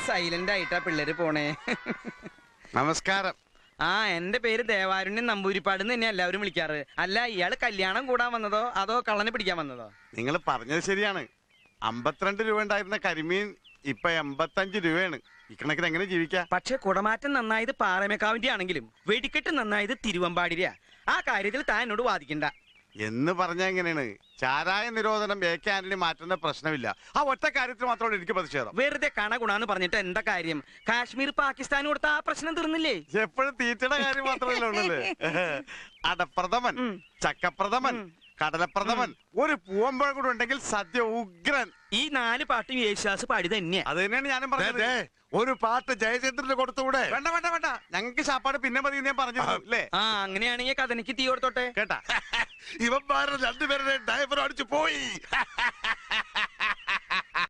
Silent ആയിട്ടാ പിള്ളേര് പോണേ. നമസ്കാരം. ആ, എന്റെ പേര് ദേവാരുണ്യൻ നമ്പൂരിപ്പാട് തന്നെ എല്ലാവരും വിളിക്കാറ്. അല്ല, ഇയാള് കല്യാണം കൂടാൻ വന്നതോ അതോ കള്ളനെ പിടിക്കാൻ വന്നതോ? നിങ്ങൾ പറഞ്ഞത് ശരിയാണ്. 52 രൂപ ഉണ്ടായിരുന്ന കരിമീൻ ഇപ്പൊ 85 രൂപയാണ്. ഇക്കണക്കിന് എങ്ങനെ ജീവിക്കാം? പക്ഷെ കുടമാറ്റം നന്നായത് പാറമേക്കാവിന്റെ ആണെങ്കിലും വെടിക്കെട്ട് നന്നായത് തിരുവമ്പാടിര. ആ കാര്യത്തിൽ താൻ എന്നോട് വാദിക്കണ്ട എന്ന് പറഞ്ഞാൽ എങ്ങനെയാണ്? ചാരായ നിരോധനം AK ആന്റണി മാറ്റുന്ന പ്രശ്നമില്ല. ആ ഒറ്റ കാര്യത്തിൽ മാത്രമാണ് എനിക്ക് പ്രതിഷേധം. വെറുതെ കണ ഗുണാന്ന് പറഞ്ഞിട്ട് എന്താ കാര്യം? കാശ്മീർ പാകിസ്ഥാൻ കൊടുത്ത ആ പ്രശ്നം തീർന്നില്ലേ? എപ്പോഴും തീറ്റയുടെ കാര്യം മാത്രമല്ല ഉള്ളല്ലേ. അടപ്രഥമൻ, ചക്കപ്രഥമൻ, കടലപ്രഥമൻ, ഒരു പൂവമ്പഴം കൂടെ ഉണ്ടെങ്കിൽ സദ്യ ഉഗ്രൻ. ഈ 4 പാട്ടും യേശുദാസ് പാടി തന്നെയാ. അത് തന്നെയാണ് ഞാനും പറഞ്ഞത്. ഒരു പാട്ട് ജയചന്ദ്രന് കൊടുത്തുകൂടെ? വേണ്ട വേണ്ട വേണ്ട, ഞങ്ങൾക്ക് ശാപ്പാട് പിന്നെ മതി ഞാൻ പറഞ്ഞു അല്ലേ. ആ, അങ്ങനെയാണെങ്കിൽ കഥനിക്ക് തീ കൊടുത്തോട്ടെ കേട്ടാ. ഇവന്മാരുടെ 2 പേരുടെ ഡ്രൈവർ അടിച്ചു പോയി.